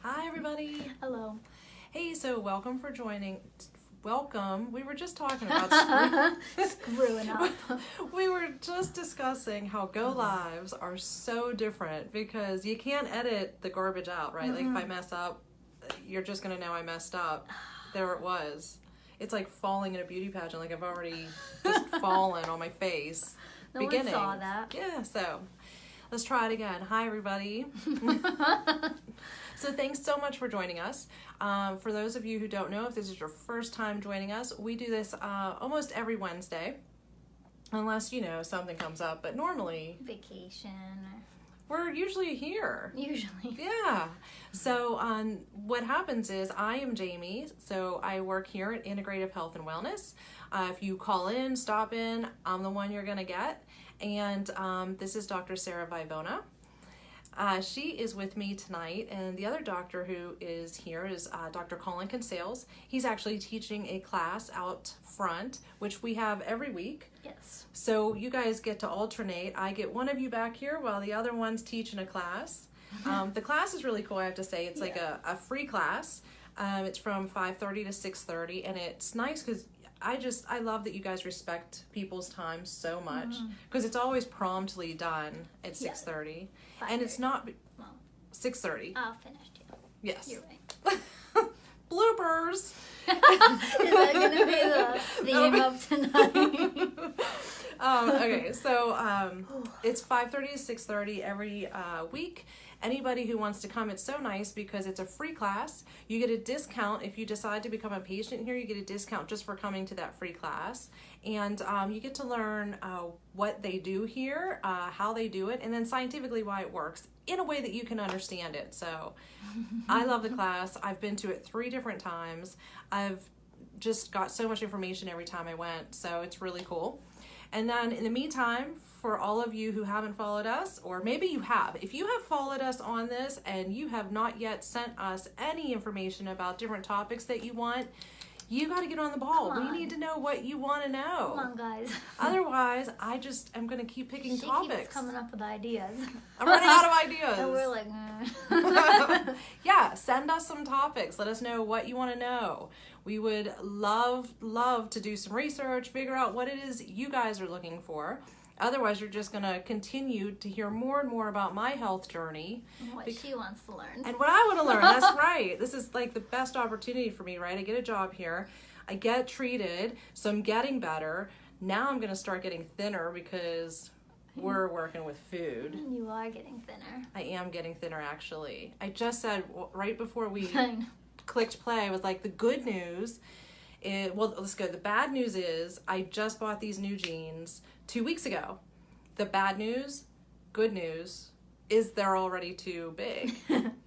Hi, everybody. Hello. Hey, so welcome for joining. Welcome. We were just talking about Screwing up. We were just discussing how go lives are so different because you can't edit the garbage out, right? Like if I mess up, you're just gonna know I messed up. There it was. It's like falling in a beauty pageant. Like I've already just fallen on my face. No one saw that. Yeah. So let's try it again. Hi, everybody. So thanks so much for joining us. For those of you who don't know, if this is your first time joining us, we do this almost every Wednesday, unless, something comes up. But normally, Vacation. we're usually here. Usually. Yeah. So what happens is I am Jamie. So I work here at Integrative Health and Wellness. If you call in, stop in, I'm the one you're going to get. And this is Dr. Sara Vivona. She is with me tonight, and the other doctor who is here is Dr. Colin Consales. He's actually teaching a class out front, which we have every week. Yes. So you guys get to alternate. I get one of you back here while the other one's teaching a class. The class is really cool, I have to say. It's like a free class. It's from 5:30 to 6:30, and it's nice because I love that you guys respect people's time so much because it's always promptly done at 6:30, and it's not 6:30. I'll finish too. Yes. You're right. Bloopers. Is that going to be the theme of tonight? Okay, so it's 5:30 to 6:30 every week. Anybody who wants to come, it's so nice because it's a free class. You get a discount if you decide to become a patient here. You get a discount just for coming to that free class. And you get to learn what they do here, how they do it, and then scientifically why it works in a way that you can understand it. So I love the class. I've been to it 3 different times. I've just got so much information every time I went, so it's really cool. And then in the meantime, for all of you who haven't followed us, or maybe you have, if you have followed us on this and you have not yet sent us any information about different topics that you want, you got to get on the ball. We need to know what you want to know. Come on, guys. Otherwise, I just am going to keep picking topics. She keeps coming up with ideas. I'm running out of ideas. And we're like, Yeah, send us some topics. Let us know what you want to know. We would love to do some research, figure out what it is you guys are looking for. Otherwise, you're just going to continue to hear more and more about my health journey. And what she wants to learn. And what I want to learn. That's right. This is like the best opportunity for me, right? I get a job here. I get treated, so I'm getting better. Now I'm going to start getting thinner because we're working with food. And you are getting thinner. I am getting thinner, actually. I just said right before we clicked play, I was like, the good news is, well, let's go. The bad news is I just bought these new jeans 2 weeks ago. The bad news, good news, is they're already too big.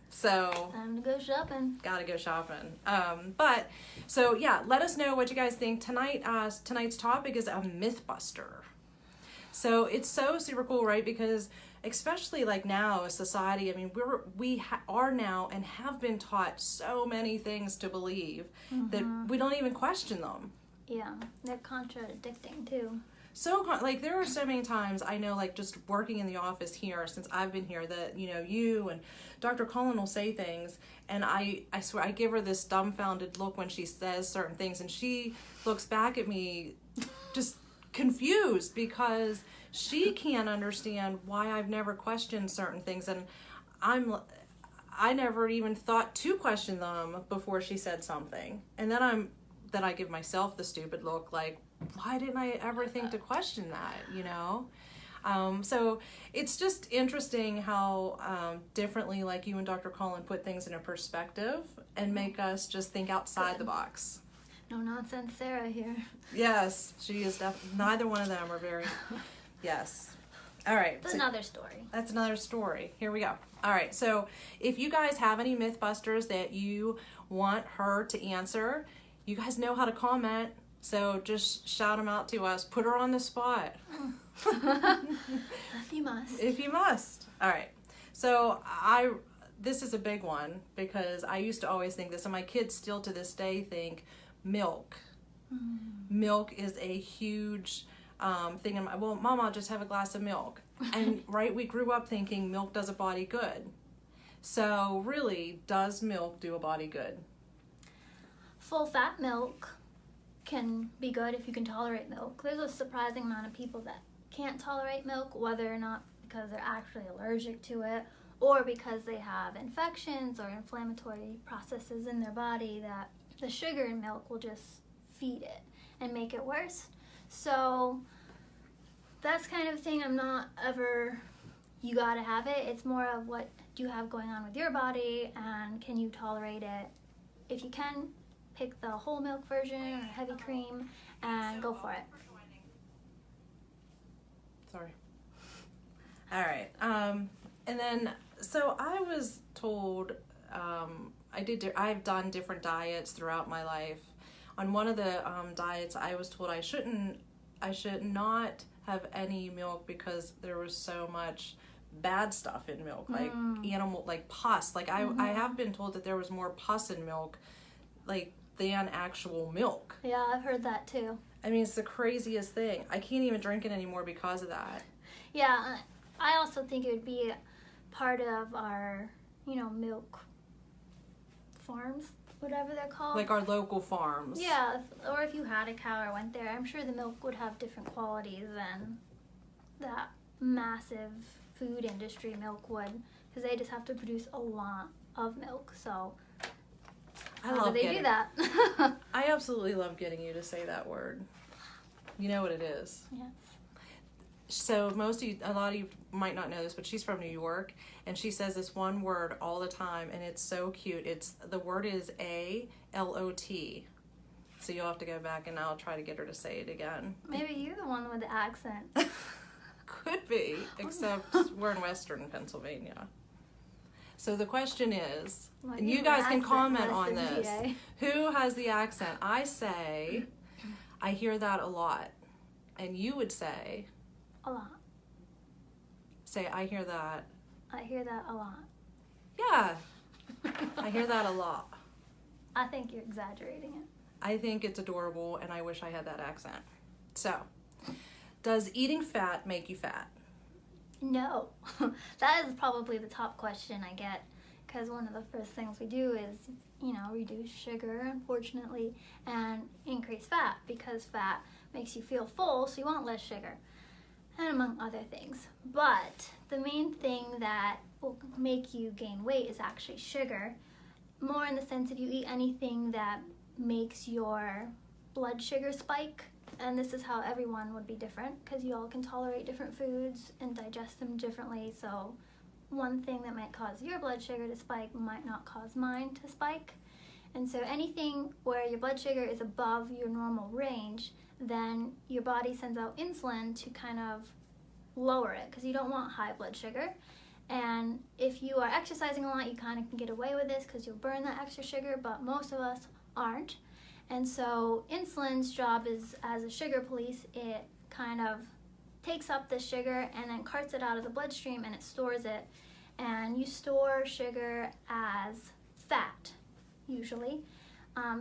So time to go shopping. Gotta go shopping. But so yeah, let us know what you guys think. Tonight's topic is a myth buster. So it's so super cool, right? Because especially like now, as society, I mean, we are now and have been taught so many things to believe that we don't even question them. Yeah, they're contradicting too. So like there are so many times I know, like just working in the office here since I've been here, that you and Dr. Colin will say things, and I swear I give her this dumbfounded look when she says certain things, and she looks back at me just confused because she can't understand why I've never questioned certain things, and I never even thought to question them before she said something, and then I give myself the stupid look like, why didn't I ever think to question that, So it's just interesting how differently like you and Dr. Colin put things in a perspective and make us just think outside the box. No nonsense Sarah here. Yes, she is definitely, neither one of them are very, yes. All right. That's another story. That's another story. Here we go. All right. So if you guys have any Mythbusters that you want her to answer, you guys know how to comment. So just shout them out to us. Put her on the spot. If you must. If you must. All right. So this is a big one because I used to always think this, and my kids still to this day think milk. Milk is a huge thing. Well, Mama, I'll just have a glass of milk. And right, we grew up thinking milk does a body good. So really, does milk do a body good? Full fat milk can be good if you can tolerate milk. There's a surprising amount of people that can't tolerate milk, whether or not because they're actually allergic to it or because they have infections or inflammatory processes in their body that the sugar in milk will just feed it and make it worse. So that's kind of thing I'm not ever, you gotta have it. It's more of what do you have going on with your body and can you tolerate it. If you can, pick the whole milk version or heavy cream and go for it. Sorry. All right. And then, so I was told, I've done different diets throughout my life. On one of the diets, I was told I should not have any milk because there was so much bad stuff in milk, like animal, like pus. Like I have been told that there was more pus in milk, like than actual milk. Yeah, I've heard that too. I mean, it's the craziest thing. I can't even drink it anymore because of that. Yeah, I also think it would be part of our, milk farms, whatever they're called. Like our local farms. Yeah, or if you had a cow or went there, I'm sure the milk would have different qualities than that massive food industry milk would, because they just have to produce a lot of milk. So how do they do that? I absolutely love getting you to say that word. You know what it is. Yes. So a lot of you might not know this, but she's from New York, and she says this one word all the time, and it's so cute. The word is A-L-O-T. So you'll have to go back, and I'll try to get her to say it again. Maybe you're the one with the accent. Could be, except we're in Western Pennsylvania. So the question is, and you guys can comment on this, who has the accent? I say, I hear that a lot. And you would say... A lot. Say, I hear that. I hear that a lot. Yeah. I hear that a lot. I think you're exaggerating it. I think it's adorable, and I wish I had that accent. So, does eating fat make you fat? No. That is probably the top question I get, because one of the first things we do is, reduce sugar, unfortunately, and increase fat, because fat makes you feel full, so you want less sugar, and among other things. But the main thing that will make you gain weight is actually sugar, more in the sense if you eat anything that makes your blood sugar spike. And this is how everyone would be different, because you all can tolerate different foods and digest them differently. So one thing that might cause your blood sugar to spike might not cause mine to spike. And so anything where your blood sugar is above your normal range, then your body sends out insulin to kind of lower it, because you don't want high blood sugar. And if you are exercising a lot, you kind of can get away with this because you'll burn that extra sugar, but most of us aren't. And so insulin's job is, as a sugar police, it kind of takes up the sugar and then carts it out of the bloodstream and it stores it. And you store sugar as fat, usually,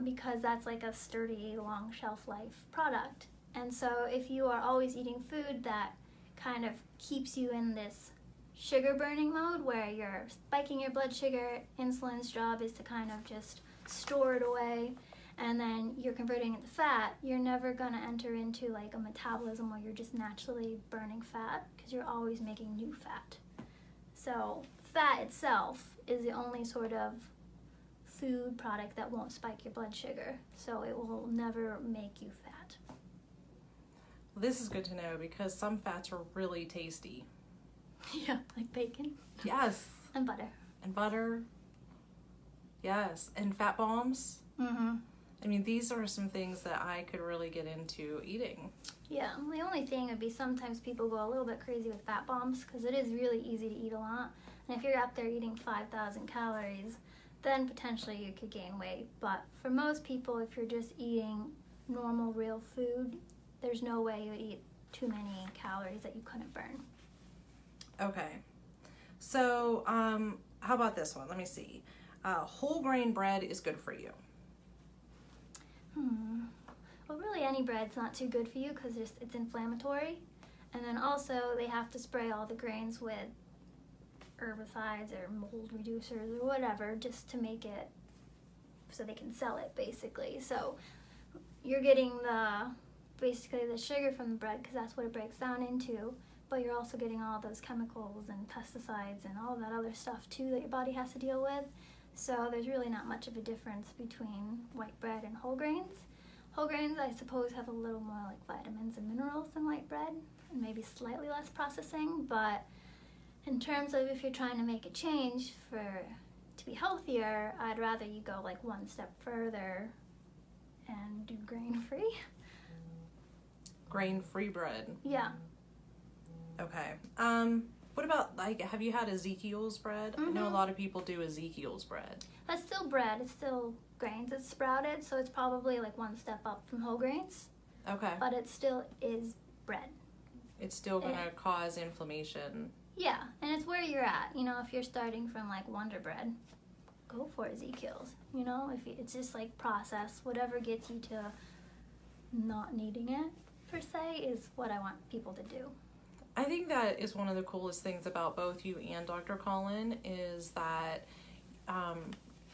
because that's like a sturdy, long shelf life product. And so if you are always eating food that kind of keeps you in this sugar burning mode where you're spiking your blood sugar, insulin's job is to kind of just store it away, and then you're converting it to fat, you're never going to enter into like a metabolism where you're just naturally burning fat, because you're always making new fat. So fat itself is the only sort of food product that won't spike your blood sugar, so it will never make you fat. Well, this is good to know, because some fats are really tasty. Yeah, like bacon. Yes. And butter. And butter. Yes. And fat bombs. Mm-hmm. I mean, these are some things that I could really get into eating. Yeah, the only thing would be sometimes people go a little bit crazy with fat bombs, because it is really easy to eat a lot. And if you're out there eating 5,000 calories, then potentially you could gain weight. But for most people, if you're just eating normal, real food, there's no way you would eat too many calories that you couldn't burn. Okay. So, how about this one? Let me see. Whole grain bread is good for you. Well, really any bread's not too good for you because it's inflammatory. And then also they have to spray all the grains with herbicides or mold reducers or whatever, just to make it so they can sell it, basically. So you're getting basically the sugar from the bread, because that's what it breaks down into, but you're also getting all those chemicals and pesticides and all that other stuff too that your body has to deal with. So there's really not much of a difference between white bread and whole grains. Whole grains, I suppose, have a little more like vitamins and minerals than white bread, and maybe slightly less processing, but in terms of if you're trying to make a change to be healthier, I'd rather you go like one step further and do grain-free. Grain-free bread. Yeah. Okay. What about, like, have you had Ezekiel's bread? I know a lot of people do Ezekiel's bread. That's still bread. It's still grains. It's sprouted, so it's probably like one step up from whole grains. Okay. But it still is bread. It's still going to cause inflammation. Yeah, and it's where you're at. You know, if you're starting from like Wonder Bread, go for Ezekiel's. You know, it's just like process. Whatever gets you to not needing it, per se, is what I want people to do. I think that is one of the coolest things about both you and Dr. Colin is that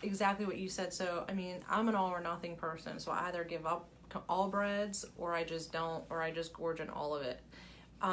exactly what you said. So, I mean, I'm an all or nothing person, so I either give up all breads or I just don't, or I just gorge on all of it.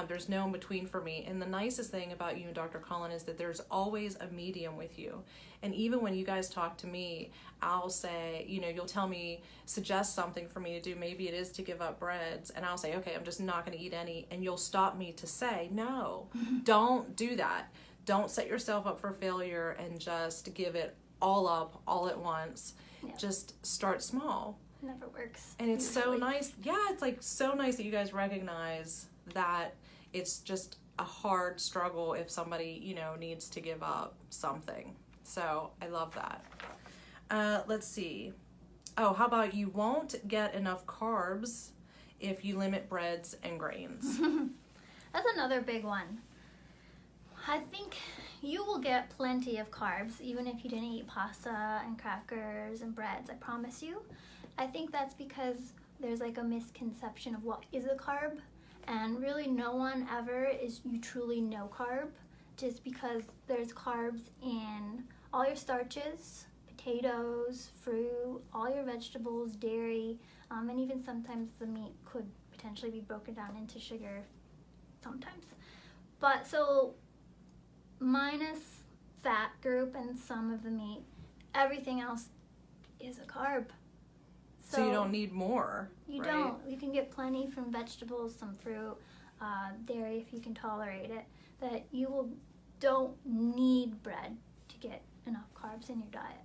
There's no in between for me. And the nicest thing about you and Dr. Colin is that there's always a medium with you. And even when you guys talk to me, I'll say, you know, you'll tell me, suggest something for me to do. Maybe it is to give up breads. And I'll say, okay, I'm just not going to eat any. And you'll stop me to say, no, don't do that. Don't set yourself up for failure and just give it all up all at once. Yep. Just start small. Never works. And it's so nice. Yeah, it's like so nice that you guys recognize that it's just a hard struggle if somebody, you know, needs to give up something. So I love that. Let's see. Oh, how about you won't get enough carbs if you limit breads and grains? That's another big one. I think you will get plenty of carbs even if you didn't eat pasta and crackers and breads, I promise you. I think that's because there's like a misconception of what is a carb. And really no one ever is you truly no carb, just because there's carbs in all your starches, potatoes, fruit, all your vegetables, dairy, and even sometimes the meat could potentially be broken down into sugar sometimes. But so minus fat group and some of the meat, everything else is a carb. So you don't need more. You right? don't. You can get plenty from vegetables, some fruit, dairy if you can tolerate it. That you don't need bread to get enough carbs in your diet.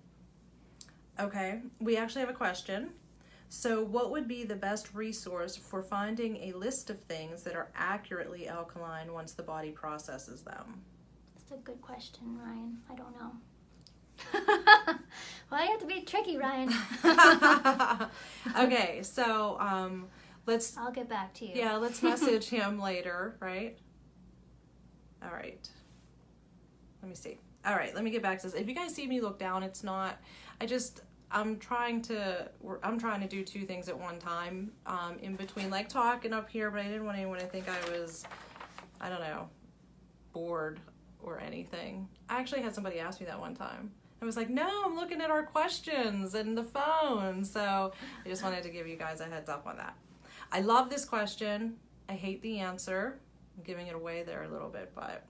Okay, we actually have a question. So what would be the best resource for finding a list of things that are accurately alkaline once the body processes them? That's a good question, Ryan. I don't know. Well, you have to be tricky, Ryan. Okay, so I'll get back to you. Yeah, let's message him later, right? All right. Let me see. All right, let me get back to this. If you guys see me look down, it's not. I'm trying to do two things at one time in between, like talking up here, but I didn't want anyone to think I was, I don't know, bored or anything. I actually had somebody ask me that one time. I was like, no, I'm looking at our questions and the phone. So I just wanted to give you guys a heads up on that. I love this question. I hate the answer. I'm giving it away there a little bit, but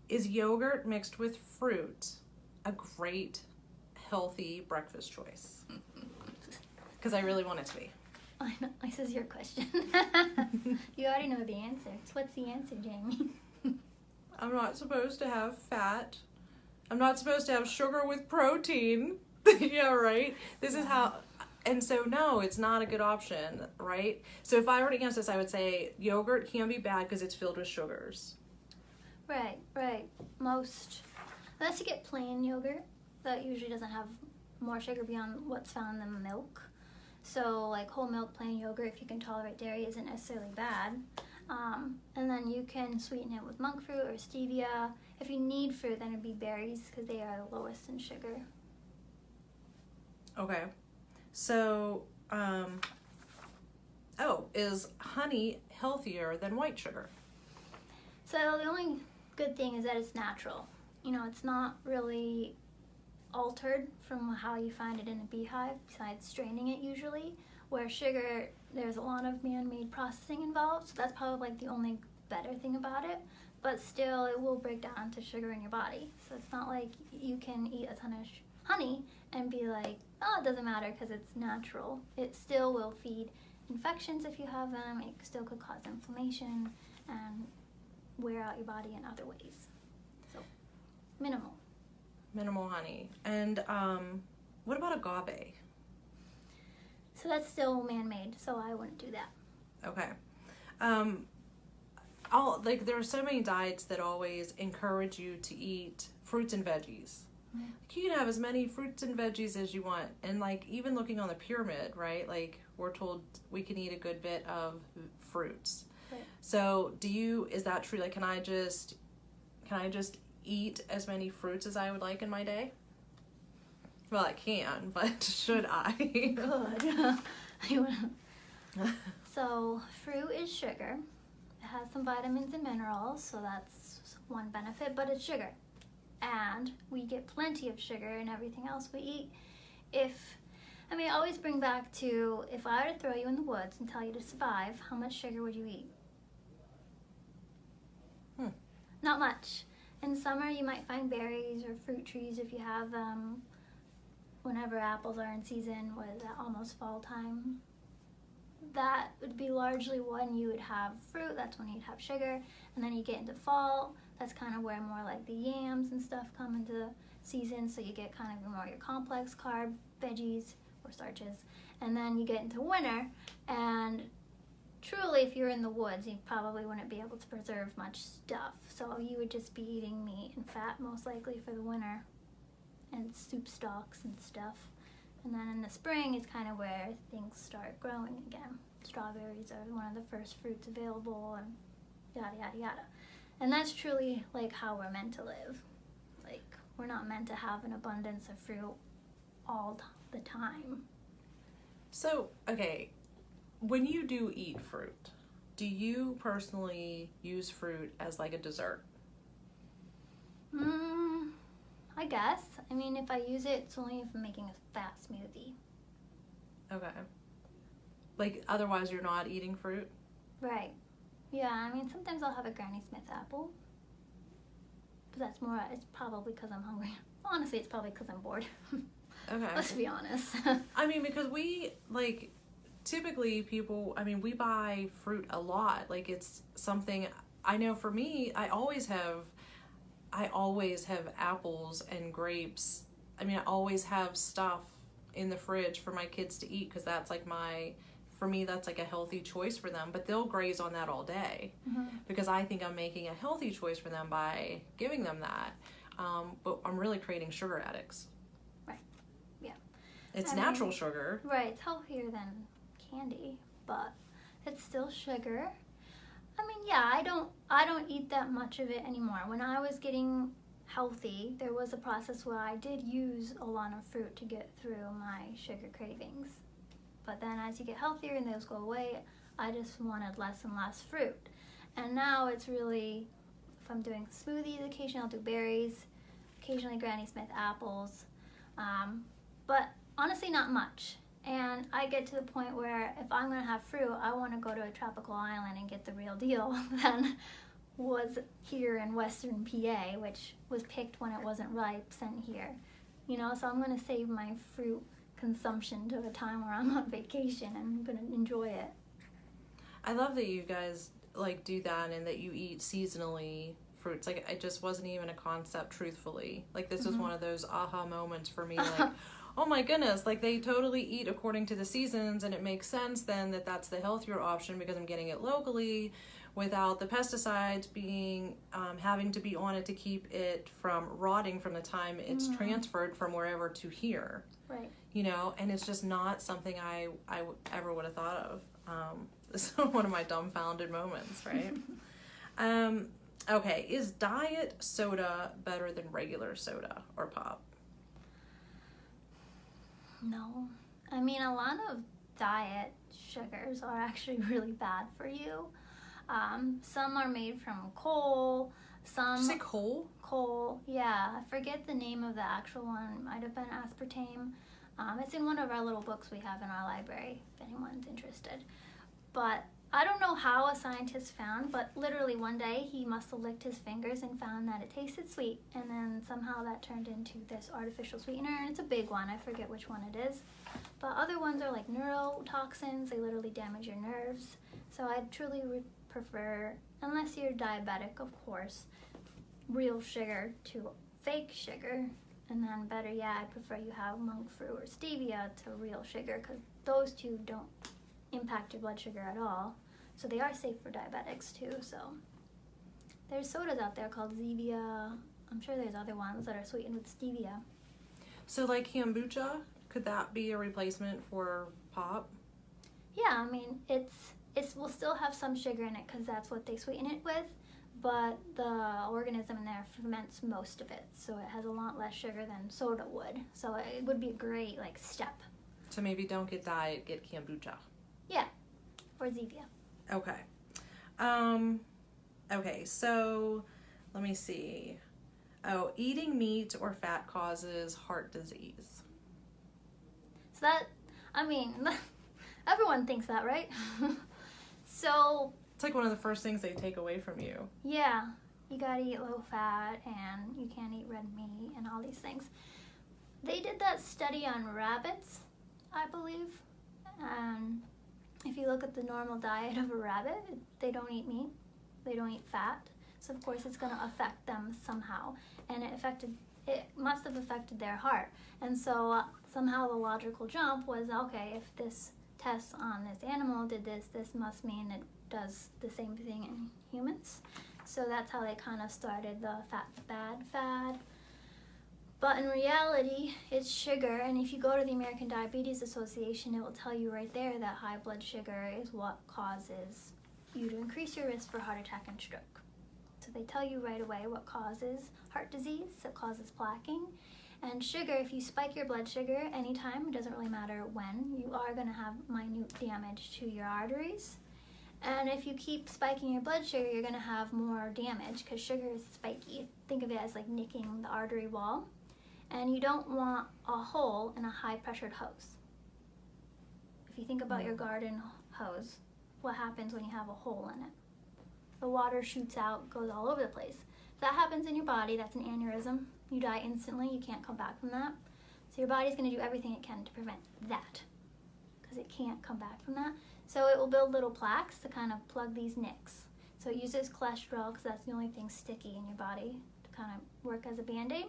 is yogurt mixed with fruit a great, healthy breakfast choice? Because I really want it to be. I know. This is your question. You already know the answer. So what's the answer, Jamie? I'm not supposed to have fat. I'm not supposed to have sugar with protein. Yeah, right? This is how... And so, no, it's not a good option, right? So if I were to answer this, I would say yogurt can be bad because it's filled with sugars. Right. Unless you get plain yogurt, that usually doesn't have more sugar beyond what's found in the milk. So, like whole milk, plain yogurt, if you can tolerate dairy, isn't necessarily bad. And then you can sweeten it with monk fruit or stevia. If you need fruit, then it'd be berries because they are the lowest in sugar. Okay. So, is honey healthier than white sugar? So the only good thing is that it's natural. it's not really altered from how you find it in a beehive, besides straining it usually. Where sugar, there's a lot of man-made processing involved, so that's probably like the only better thing about it. But still, it will break down to sugar in your body. So it's not like you can eat a ton of honey and be like, oh, it doesn't matter because it's natural. It still will feed infections if you have them. It still could cause inflammation and wear out your body in other ways. So, minimal honey. And what about agave? So that's still man-made, so I wouldn't do that. Okay. There are so many diets that always encourage you to eat fruits and veggies. Mm-hmm. You can have as many fruits and veggies as you want. And like even looking on the pyramid, right? Like we're told we can eat a good bit of fruits. Right. So is that true? Like can I just eat as many fruits as I would like in my day? Well, I can, but should I? Good. So, fruit is sugar. It has some vitamins and minerals, so that's one benefit, but it's sugar. And we get plenty of sugar in everything else we eat. I always bring back to, if I were to throw you in the woods and tell you to survive, how much sugar would you eat? Not much. In summer, you might find berries or fruit trees if you have them. Whenever apples are in season, almost fall time? That would be largely when you would have fruit. That's when you'd have sugar. And then you get into fall. That's kind of where more like the yams and stuff come into season. So you get kind of more your complex carb veggies or starches. And then you get into winter. And truly, if you're in the woods, you probably wouldn't be able to preserve much stuff. So you would just be eating meat and fat most likely for the winter. And soup stocks and stuff. And then in the spring is kind of where things start growing again. Strawberries are one of the first fruits available and yada yada yada. And that's truly like how we're meant to live. Like we're not meant to have an abundance of fruit all the time. So, okay, when you do eat fruit, do you personally use fruit as like a dessert? I guess. If I use it, it's only if I'm making a fat smoothie. Okay. Like, otherwise you're not eating fruit? Right. Yeah, sometimes I'll have a Granny Smith apple. But it's probably because I'm hungry. Honestly, it's probably because I'm bored. Okay. Let's be honest. Because we, typically people, we buy fruit a lot. Like, it's something, I know for me, I always have apples and grapes. I always have stuff in the fridge for my kids to eat because that's for me, that's like a healthy choice for them. But they'll graze on that all day because I think I'm making a healthy choice for them by giving them that. But I'm really creating sugar addicts. Right. Yeah. It's natural sugar. Right. It's healthier than candy, but it's still sugar. Yeah, I don't eat that much of it anymore. When I was getting healthy, there was a process where I did use a lot of fruit to get through my sugar cravings. But then as you get healthier and those go away, I just wanted less and less fruit. And now it's really, if I'm doing smoothies, occasionally I'll do berries, occasionally Granny Smith apples, but honestly not much. And I get to the point where if I'm going to have fruit, I want to go to a tropical island and get the real deal than was here in Western PA, which was picked when it wasn't ripe, sent here. So I'm going to save my fruit consumption to a time where I'm on vacation and I'm going to enjoy it. I love that you guys do that and that you eat seasonally fruits. It just wasn't even a concept, truthfully. This was one of those aha moments for me. Oh my goodness, they totally eat according to the seasons, and it makes sense then that that's the healthier option because I'm getting it locally without the pesticides being having to be on it to keep it from rotting from the time it's transferred from wherever to here. Right. And it's just not something I ever would have thought of. This is one of my dumbfounded moments, right? Okay, is diet soda better than regular soda or pop? No. A lot of diet sugars are actually really bad for you. Some are made from coal. Did you say coal? Cole, yeah, I forget the name of the actual one. It might have been aspartame. It's in one of our little books we have in our library, if anyone's interested. But I don't know how a scientist found, but literally one day he must have licked his fingers and found that it tasted sweet, and then somehow that turned into this artificial sweetener, and it's a big one. I forget which one it is. But other ones are like neurotoxins. They literally damage your nerves. So I truly would prefer, unless you're diabetic, of course, real sugar to fake sugar. And then better yet, I prefer you have monk fruit or stevia to real sugar, because those two don't impact your blood sugar at all. So they are safe for diabetics too. So there's sodas out there called Zevia. I'm sure there's other ones that are sweetened with stevia. So like kombucha, could that be a replacement for pop? Yeah, I mean, it will still have some sugar in it because that's what they sweeten it with, but the organism in there ferments most of it, so it has a lot less sugar than soda would. So it would be a great like step. So maybe don't get diet, get kombucha. Yeah, or Zevia. Okay. Okay, so let me see. Oh, eating meat or fat causes heart disease. So that, I mean, everyone thinks that, right? So it's like one of the first things they take away from you. Yeah, you gotta eat low fat and you can't eat red meat and all these things. They did that study on rabbits, I believe. If you look at the normal diet of a rabbit, they don't eat meat, they don't eat fat. So of course it's gonna affect them somehow. And it must have affected their heart. And so somehow the logical jump was, okay, if this test on this animal did this, this must mean it does the same thing in humans. So that's how they kind of started the fat's bad fad. But in reality, it's sugar, and if you go to the American Diabetes Association, it will tell you right there that high blood sugar is what causes you to increase your risk for heart attack and stroke. So they tell you right away what causes heart disease, it causes plaquing. And sugar, if you spike your blood sugar anytime, it doesn't really matter when, you are going to have minute damage to your arteries. And if you keep spiking your blood sugar, you're going to have more damage because sugar is spiky. Think of it as like nicking the artery wall. And you don't want a hole in a high-pressured hose. If you think about your garden hose, what happens when you have a hole in it? The water shoots out, goes all over the place. If that happens in your body, that's an aneurysm. You die instantly, you can't come back from that. So your body's going to do everything it can to prevent that because it can't come back from that. So it will build little plaques to kind of plug these nicks. So it uses cholesterol because that's the only thing sticky in your body to kind of work as a Band-Aid.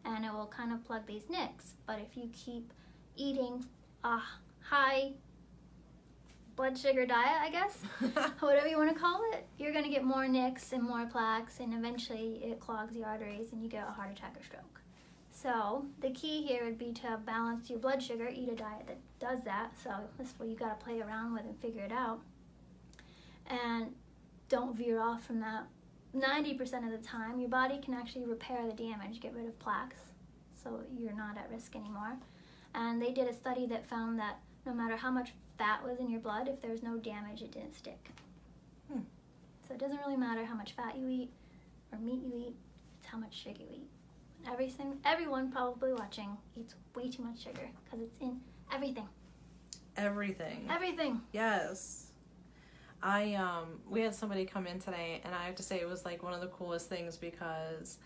And it will kind of plug these nicks. But if you keep eating a high blood sugar diet, I guess, whatever you want to call it, you're going to get more nicks and more plaques, and eventually it clogs the arteries and you get a heart attack or stroke. So the key here would be to balance your blood sugar, eat a diet that does that. So this is what you got to play around with and figure it out. And don't veer off from that. 90% of the time, your body can actually repair the damage, get rid of plaques, so you're not at risk anymore. And they did a study that found that no matter how much fat was in your blood, if there was no damage, it didn't stick. So it doesn't really matter how much fat you eat or meat you eat, it's how much sugar you eat. Everyone probably watching eats way too much sugar because it's in everything. Everything. Everything. Yes. We had somebody come in today, and I have to say it was like one of the coolest things because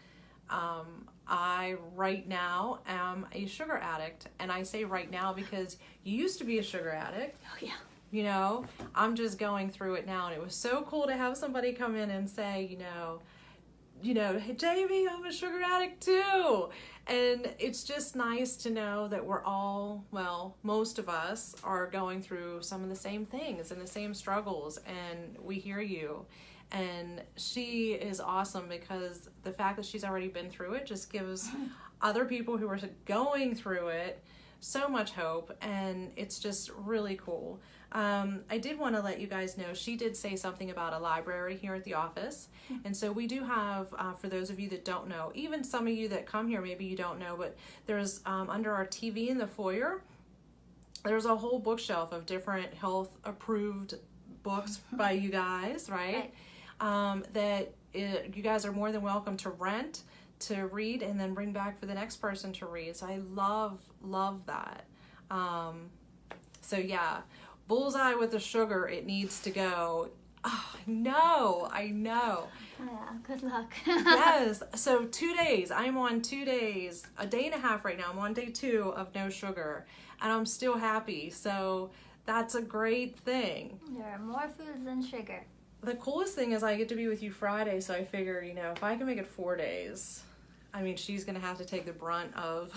I right now am a sugar addict, and I say right now because you used to be a sugar addict. Oh yeah. You know, I'm just going through it now, and it was so cool to have somebody come in and say, hey, Jamie, I'm a sugar addict too. And it's just nice to know that we're all, well, most of us are going through some of the same things and the same struggles, and we hear you. And she is awesome because the fact that she's already been through it just gives other people who are going through it so much hope, and it's just really cool. I did want to let you guys know, she did say something about a library here at the office. And so we do have, for those of you that don't know, even some of you that come here, maybe you don't know, but there's under our TV in the foyer, there's a whole bookshelf of different health approved books by you guys, right? That you guys are more than welcome to rent, to read and then bring back for the next person to read. So I love that. So yeah, bullseye with the sugar, it needs to go. Oh, I know. Yeah, good luck. Yes. So 2 days. I'm on 2 days, a day and a half right now. I'm on day 2 of no sugar, and I'm still happy. So that's a great thing. There are more foods than sugar. The coolest thing is I get to be with you Friday, so I figure, if I can make it 4 days, I mean, she's going to have to take the brunt of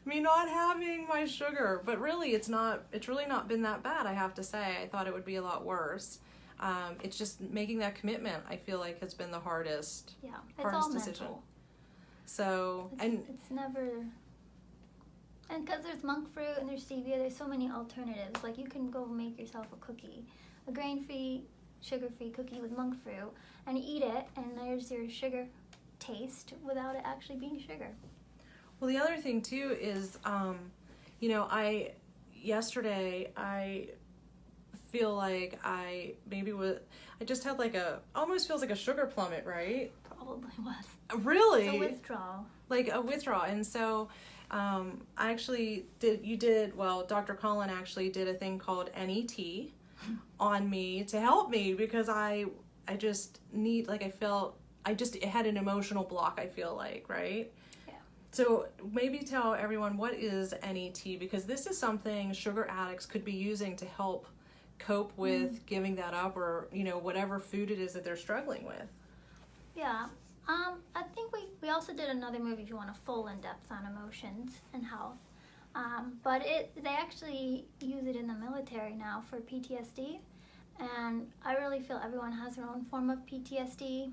me not having my sugar. But really, it's really not been that bad, I have to say. I thought it would be a lot worse. It's just making that commitment, I feel like, has been the hardest all decision. mental. So, it's never, and because there's monk fruit and there's stevia, there's so many alternatives. Like, you can go make yourself a cookie, a grain-free, sugar-free cookie with monk fruit, and eat it, and there's your sugar taste without it actually being sugar. Well, the other thing too is, yesterday I feel like I just had almost feels like a sugar plummet, right? Probably was. Really? It's a withdrawal. Like a withdrawal. And so I actually Dr. Colin actually did a thing called NET on me to help me, because I just need, it had an emotional block, I feel like, right? So maybe tell everyone, what is NET, because this is something sugar addicts could be using to help cope with giving that up, or whatever food it is that they're struggling with. Yeah. I think we also did another movie, if you want a full in-depth on emotions and health. But they actually use it in the military now for PTSD, and I really feel everyone has their own form of PTSD,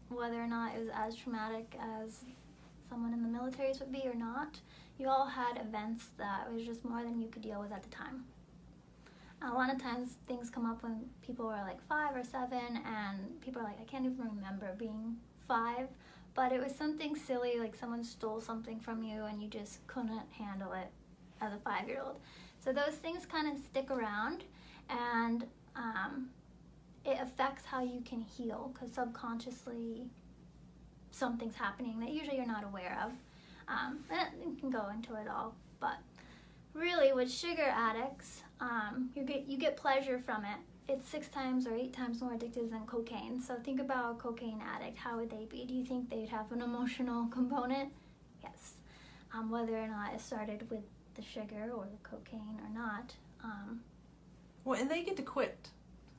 whether or not it was as traumatic as someone in the military would be or not. You all had events that was just more than you could deal with at the time. A lot of times things come up when people are like 5 or 7, and people are like, I can't even remember being 5, but it was something silly, like someone stole something from you and you just couldn't handle it as a 5-year-old. So those things kind of stick around, and it affects how you can heal, because subconsciously something's happening that usually you're not aware of. And you can go into it all, but really with sugar addicts, you get pleasure from it. It's 6 times or 8 times more addictive than cocaine. So think about a cocaine addict. How would they be? Do you think they'd have an emotional component? Yes. Whether or not it started with the sugar or the cocaine or not. Well, and they get to quit.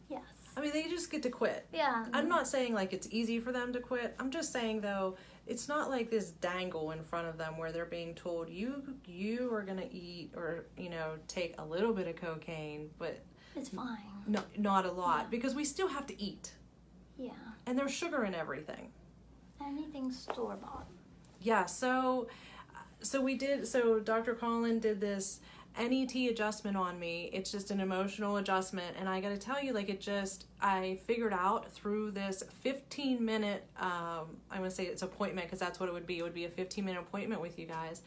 Yes. I mean, they just get to quit. Yeah. I'm not saying like it's easy for them to quit. I'm just saying, though, it's not like this dangle in front of them where they're being told you are going to eat or, take a little bit of cocaine, but it's fine. No, not a lot, because we still have to eat. Yeah. And there's sugar in everything. Anything store-bought. Yeah, so Dr. Colin did this NET adjustment on me. It's just an emotional adjustment, and I got to tell you, I figured out through this 15-minute, I'm going to say it's appointment, because that's what it would be. It would be a 15-minute appointment with you guys.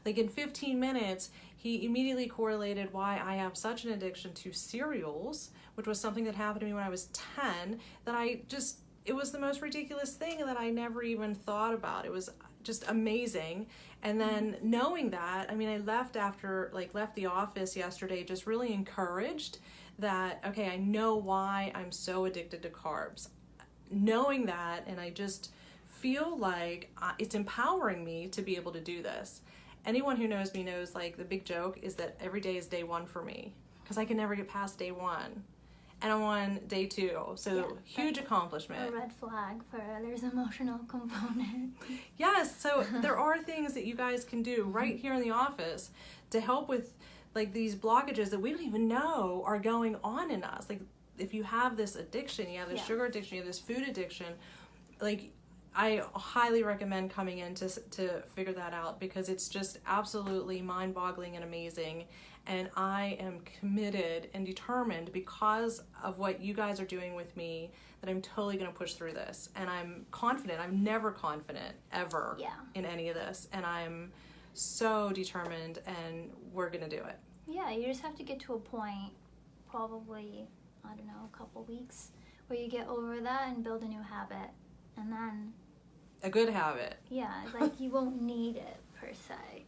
Like, in 15 minutes, he immediately correlated why I have such an addiction to cereals, which was something that happened to me when I was 10, that it was the most ridiculous thing that I never even thought about. It was just amazing. And then knowing that, I mean, I left the office yesterday just really encouraged that, okay, I know why I'm so addicted to carbs. Knowing that, and I just feel like it's empowering me to be able to do this. Anyone who knows me knows, the big joke is that every day is day 1 for me, because I can never get past day 1. And I'm on day 2, so huge accomplishment. A red flag for there's emotional component. Yes, so there are things that you guys can do right here in the office to help with these blockages that we don't even know are going on in us. Like, if you have this addiction, you have this sugar addiction, you have this food addiction, I highly recommend coming in to figure that out, because it's just absolutely mind-boggling and amazing. And I am committed and determined, because of what you guys are doing with me, that I'm totally going to push through this. And I'm confident. I'm never confident, ever, in any of this. And I'm so determined, and we're going to do it. Yeah, you just have to get to a point, probably, I don't know, a couple weeks, where you get over that and build a new habit. And then A good habit. Yeah, like you won't need it per se.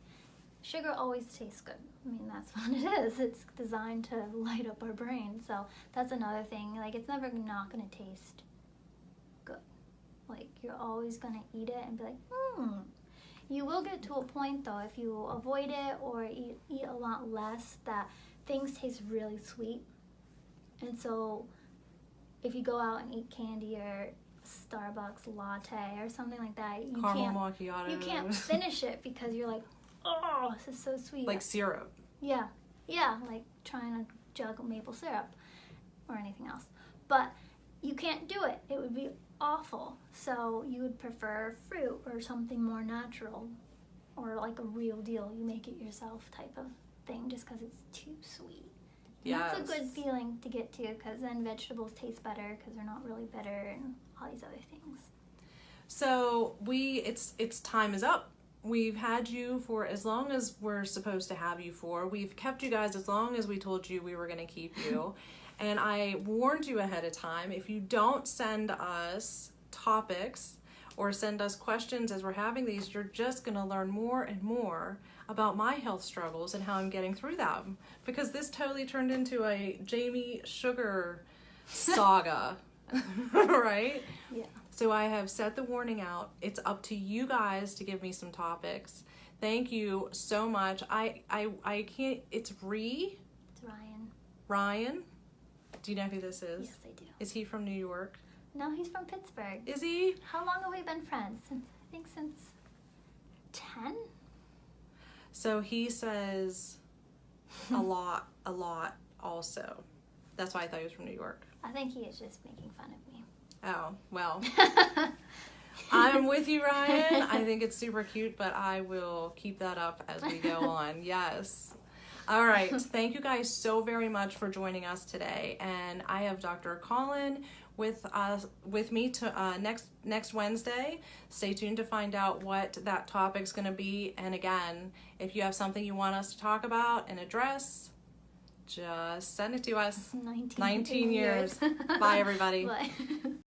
Sugar always tastes good. I mean, that's what it is. It's designed to light up our brain. So that's another thing. Like, it's never not going to taste good. Like, you're always going to eat it and be like, You will get to a point, though, if you avoid it or eat a lot less, that things taste really sweet. And so if you go out and eat candy or Starbucks latte or something like that, Caramel macchiato. You can't finish it because you're like, oh, this is so sweet. Like syrup. Yeah, like trying to jug maple syrup or anything else. But you can't do it. It would be awful. So you would prefer fruit or something more natural or like a real deal. You make it yourself type of thing just because it's too sweet. Yes. That's a good feeling to get to because then vegetables taste better because they're not really bitter and all these other things. So it's time is up. We've had you for as long as we're supposed to have you for. We've kept you guys as long as we told you we were going to keep you. And I warned you ahead of time, if you don't send us topics or send us questions as we're having these, you're just going to learn more and more about my health struggles and how I'm getting through them. Because this totally turned into a Jamie Sugar saga, right? Yeah. So I have set the warning out. It's up to you guys to give me some topics. Thank you so much. I can't, it's It's Ryan. Ryan? Do you know who this is? Yes, I do. Is he from New York? No, he's from Pittsburgh. Is he? How long have we been friends? I think since 10? So he says a lot also. That's why I thought he was from New York. I think he is just making fun of me. Oh, well. I'm with you, Ryan. I think it's super cute, but I will keep that up as we go on. Yes. All right. Thank you guys so very much for joining us today. And I have Dr. Colin with me to next Wednesday. Stay tuned to find out what that topic's going to be. And again, if you have something you want us to talk about and address, just send it to us. 19 years. Bye, everybody. Bye.